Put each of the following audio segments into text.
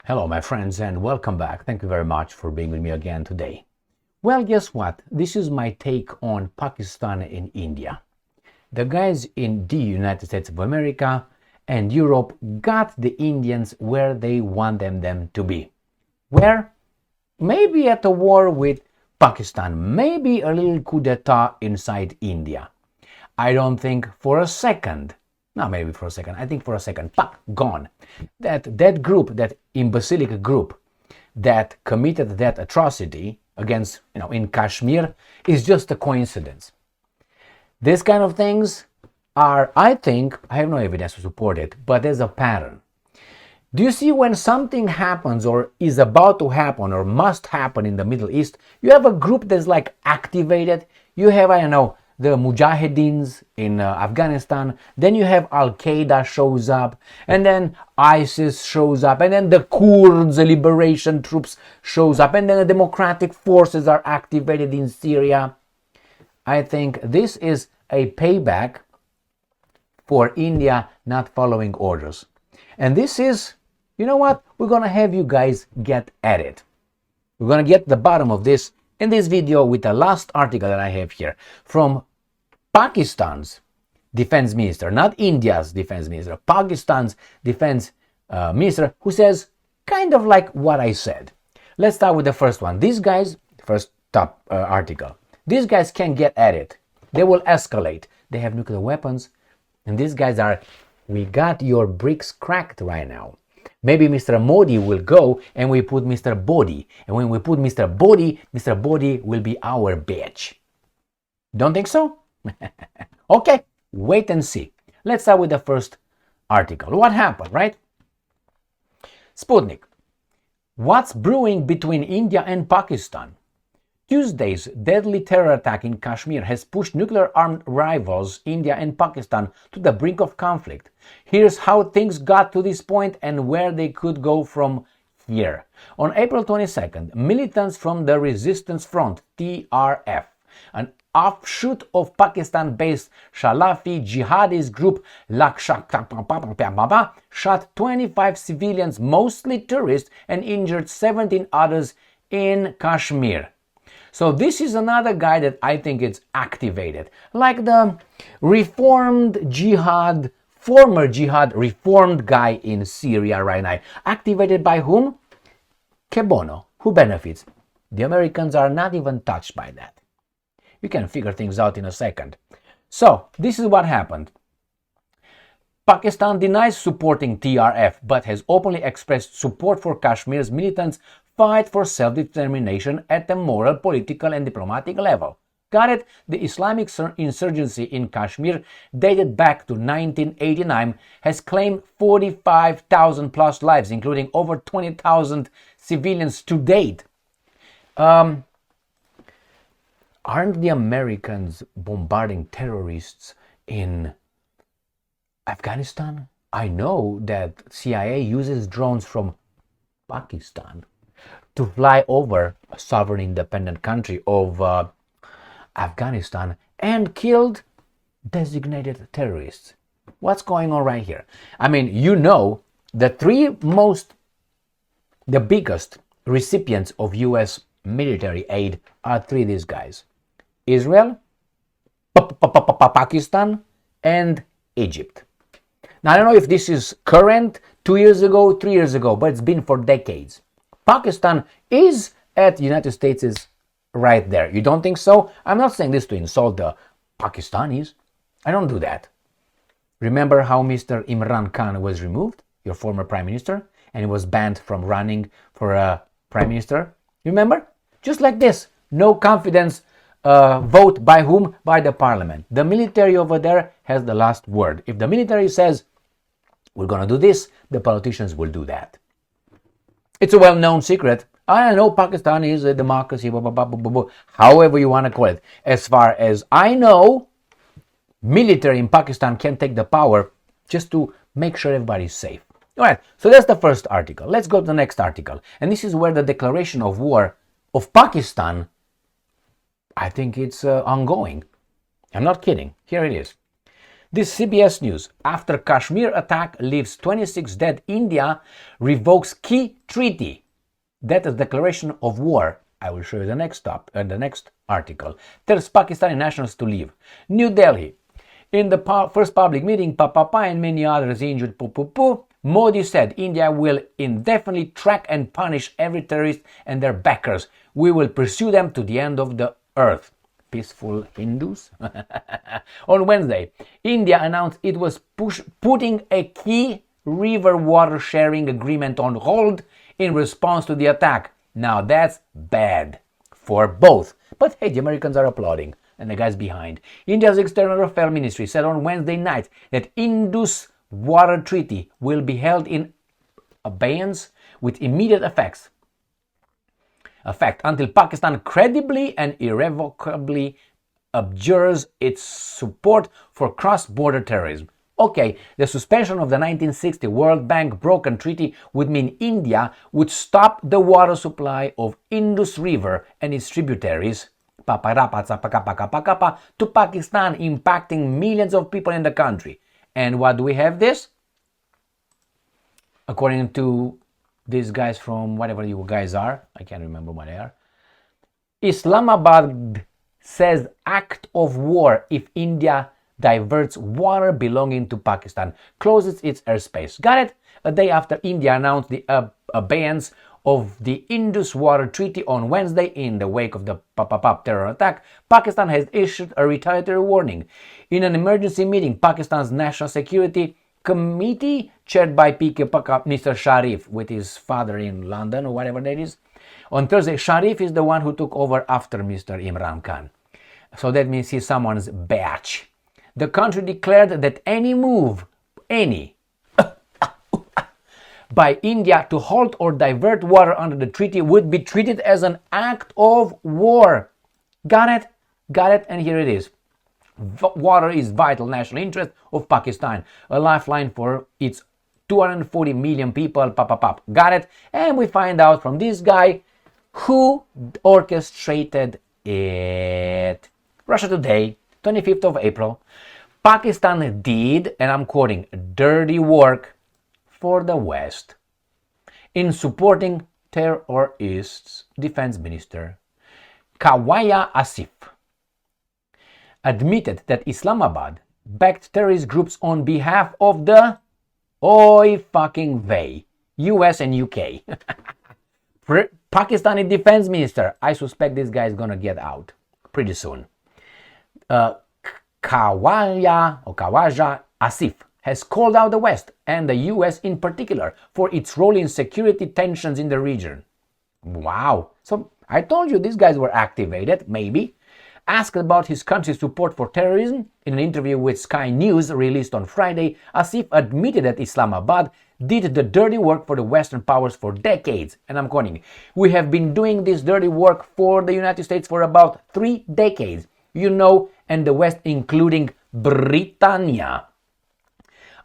Hello, my friends, and welcome back. Thank you very much for being with me again today. Well, guess what? This is my take on Pakistan and India. The guys in the United States of America and Europe got the Indians where they want them to be. Where? Maybe at a war with Pakistan, maybe a little coup d'etat inside India. I don't think for a second, not maybe for a second, I think for a second, gone. That group, that imbecilic group that committed that atrocity against, in Kashmir is just a coincidence. These kind of things are, I think, I have no evidence to support it, but there's a pattern. Do you see when something happens or is about to happen or must happen in the Middle East, you have a group that's like activated. You have, I don't know, the Mujahideens in Afghanistan, then you have Al-Qaeda shows up, and then ISIS shows up, and then the Kurds, the liberation troops shows up, and then the democratic forces are activated in Syria. I think this is a payback for India not following orders. And this is, you know what, we're gonna have you guys get at it. We're gonna get the bottom of this in this video with the last article that I have here from Pakistan's defense minister, not India's defense minister, Pakistan's defense minister, who says kind of like what I said. Let's start with the first one. These guys, first top article, these guys can get at it. They will escalate. They have nuclear weapons, and these guys are, we got your bricks cracked right now. Maybe Mr. Modi will go and we put Mr. Bodhi. And when we put Mr. Bodhi will be our bitch. Don't think so? Okay, wait and see. Let's start with the first article. What happened, right? Sputnik. What's brewing between India and Pakistan? Tuesday's deadly terror attack in Kashmir has pushed nuclear-armed rivals India and Pakistan to the brink of conflict. Here's how things got to this point and where they could go from here. On April 22nd, militants from the Resistance Front, TRF, an offshoot of Pakistan-based Salafi jihadist group Lakshar, shot 25 civilians, mostly tourists, and injured 17 others in Kashmir. So this is another guy that I think is activated, like the reformed jihad, former jihad reformed guy in Syria right now. Activated by whom? Que bono. Who benefits? The Americans are not even touched by that. You can figure things out in a second. So this is what happened. Pakistan denies supporting TRF, but has openly expressed support for Kashmir's militants' fight for self-determination at the moral, political, and diplomatic level. Got it? The Islamic insurgency in Kashmir, dated back to 1989, has claimed 45,000 plus lives, including over 20,000 civilians to date. Aren't the Americans bombarding terrorists in Afghanistan? I know that CIA uses drones from Pakistan to fly over a sovereign independent country of Afghanistan and killed designated terrorists. What's going on right here? I mean, you know, the biggest recipients of US military aid are three of these guys: Israel, Pakistan, and Egypt. Now, I don't know if this is current, 2 years ago, 3 years ago, but it's been for decades. Pakistan is at the United States' right there. You don't think so? I'm not saying this to insult the Pakistanis. I don't do that. Remember how Mr. Imran Khan was removed, your former prime minister, and he was banned from running for a prime minister? Remember? Just like this. No confidence vote by whom? By the parliament. The military over there has the last word. If the military says, we're going to do this, the politicians will do that. It's a well-known secret. I know Pakistan is a democracy, blah, blah, blah, blah, blah, however you want to call it. As far as I know, military in Pakistan can take the power just to make sure everybody's safe. All right, so that's the first article. Let's go to the next article. And this is where the declaration of war of Pakistan, I think it's ongoing. I'm not kidding. Here it is. This CBS News. After Kashmir attack leaves 26 dead, India revokes key treaty. That is declaration of war. I will show you the next article. Tells Pakistani nationals to leave. New Delhi. In the first public meeting, Papa and many others injured Modi said India will indefinitely track and punish every terrorist and their backers. We will pursue them to the end of the earth. Peaceful Hindus? On Wednesday, India announced it was putting a key river water sharing agreement on hold in response to the attack. Now that's bad for both. But hey, the Americans are applauding. And the guys behind. India's External Affairs Ministry said on Wednesday night that Indus Water Treaty will be held in abeyance with immediate effect until Pakistan credibly and irrevocably abjures its support for cross-border terrorism. Okay, the suspension of the 1960 World Bank broken treaty would mean India would stop the water supply of Indus River and its tributaries to Pakistan, impacting millions of people in the country. And what do we have this? According to these guys from whatever you guys are, I can't remember what they are. Islamabad says act of war if India diverts water belonging to Pakistan, closes its airspace. Got it? A day after India announced the abeyance of the Indus Water Treaty on Wednesday in the wake of the terror attack, Pakistan has issued a retaliatory warning. In an emergency meeting, Pakistan's National Security Committee, chaired by Mr. Sharif, with his father in London or whatever that is, on Thursday, Sharif is the one who took over after Mr. Imran Khan. So that means he's someone's batch. The country declared that any move, by India to halt or divert water under the treaty would be treated as an act of war. Got it? Got it? And here it is. Water is vital national interest of Pakistan, a lifeline for its 240 million people. Got it? And we find out from this guy who orchestrated it. Russia Today, 25th of April. Pakistan did, and I'm quoting, dirty work for the West in supporting terrorists. Defense Minister Khwaja Asif admitted that Islamabad backed terrorist groups on behalf of the US and UK. Pakistani Defense Minister, I suspect this guy is gonna get out pretty soon. Khwaja Asif has called out the West and the US in particular for its role in security tensions in the region. Wow. So I told you these guys were activated, maybe. Asked about his country's support for terrorism in an interview with Sky News released on Friday, Asif admitted that Islamabad did the dirty work for the Western powers for decades. And I'm quoting, "We have been doing this dirty work for the United States for about 3 decades, and the West, including Britannia."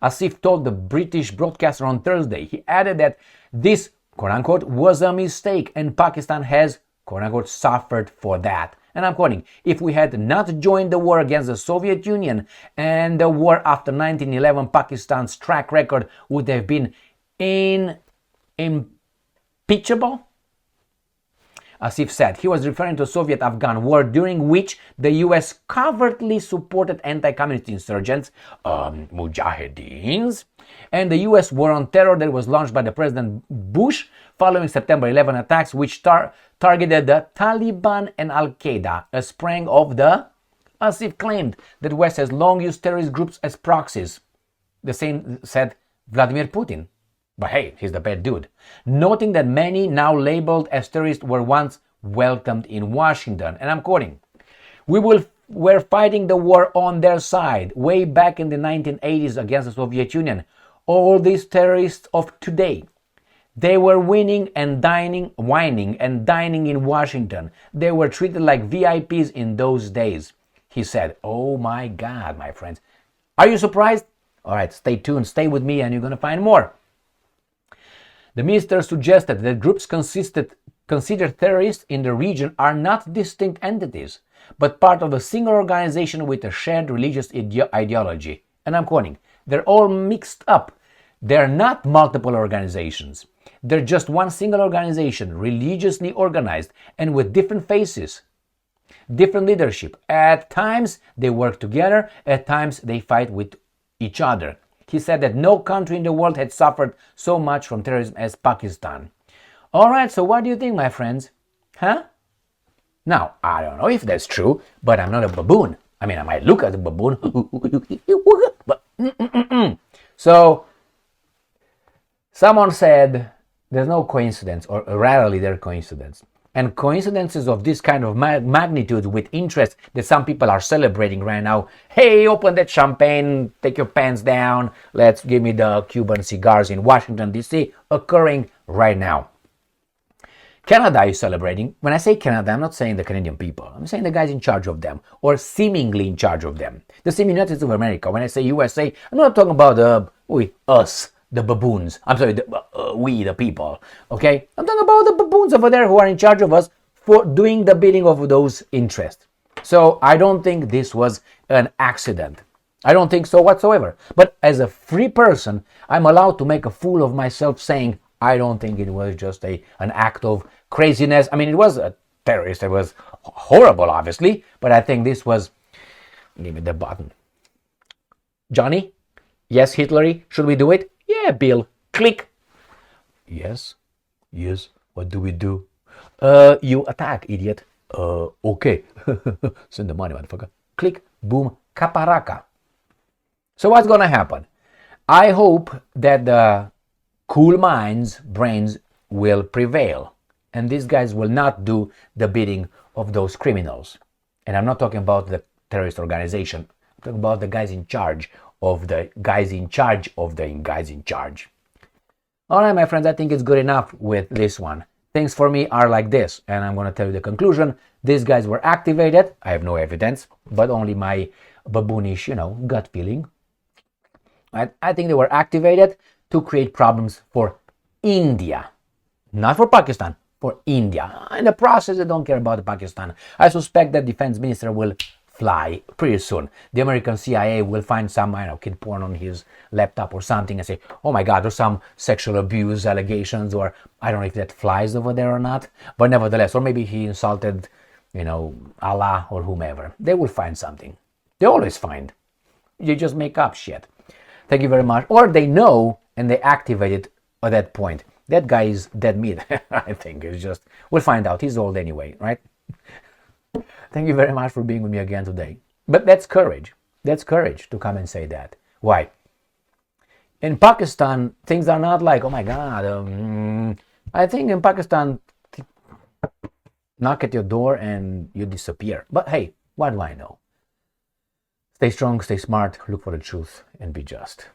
Asif told the British broadcaster on Thursday. He added that this, quote-unquote, was a mistake and Pakistan has, quote-unquote, suffered for that. And I'm quoting, "If we had not joined the war against the Soviet Union and the war after 1911, Pakistan's track record would have been impeachable." Asif said he was referring to the Soviet-Afghan war, during which the US covertly supported anti-communist insurgents, Mujahideens, and the US war on terror that was launched by the President Bush following September 11 attacks, which targeted the Taliban and Al-Qaeda, a spring of the... Asif claimed that West has long used terrorist groups as proxies. The same said Vladimir Putin. But hey, he's the bad dude. Noting that many now labeled as terrorists were once welcomed in Washington. And I'm quoting, we're fighting the war on their side way back in the 1980s against the Soviet Union. All these terrorists of today, they were whining and dining in Washington. They were treated like VIPs in those days. He said, "Oh my God, my friends. Are you surprised? All right, stay tuned. Stay with me and you're going to find more." The minister suggested that groups considered terrorists in the region are not distinct entities, but part of a single organization with a shared religious ideology. and I'm quoting, they're all mixed up. They're not multiple organizations. They're just one single organization, religiously organized and with different faces, different leadership. At times they work together, at times they fight with each other. He said that no country in the world had suffered so much from terrorism as Pakistan. All right, so what do you think, my friends? Huh? Now, I don't know if that's true, but I'm not a baboon. I mean, I might look at a baboon, but So, someone said there's no coincidence, or rarely there are coincidences. And coincidences of this kind of magnitude with interest that some people are celebrating right now. Hey, open that champagne, take your pants down, let's give me the Cuban cigars in Washington, D.C., occurring right now. Canada is celebrating. When I say Canada, I'm not saying the Canadian people. I'm saying the guys in charge of them, or seemingly in charge of them. The same United States of America. When I say USA, I'm not talking about us, the baboons. I'm sorry, we, the people. Okay? I'm talking about the baboons over there who are in charge of us for doing the bidding of those interests. So I don't think this was an accident. I don't think so whatsoever. But as a free person, I'm allowed to make a fool of myself saying, I don't think it was just an act of craziness. I mean, it was a terrorist. It was horrible, obviously. But I think this was... Give me the button. Johnny? Yes, Hitlery? Should we do it? Yeah, Bill. Click. Yes. Yes. What do we do? You attack, idiot. Okay. Send the money, motherfucker. Click. Boom. Caparaka. So what's going to happen? I hope that the cool minds, brains will prevail. And these guys will not do the bidding of those criminals. And I'm not talking about the terrorist organization. I'm talking about the guys in charge of the guys in charge of the guys in charge. All right, my friends, I think it's good enough with this one. Things for me are like this. And I'm going to tell you the conclusion. These guys were activated. I have no evidence, but only my baboonish, gut feeling. I think they were activated to create problems for India. Not for Pakistan, for India. In the process, they don't care about Pakistan. I suspect that defense minister will fly pretty soon. The American CIA will find some, kid porn on his laptop or something and say, oh my God, there's some sexual abuse allegations, or I don't know if that flies over there or not. But nevertheless, or maybe he insulted, Allah or whomever. They will find something. They always find. You just make up shit. Thank you very much. Or they know and they activate it at that point. That guy is dead meat. I think it's just, we'll find out. He's old anyway, right? Thank you very much for being with me again today. But that's courage. That's courage to come and say that. Why? In Pakistan, things are not like, oh my God. I think in Pakistan, knock at your door and you disappear. But hey, what do I know? Stay strong, stay smart, look for the truth, and be just.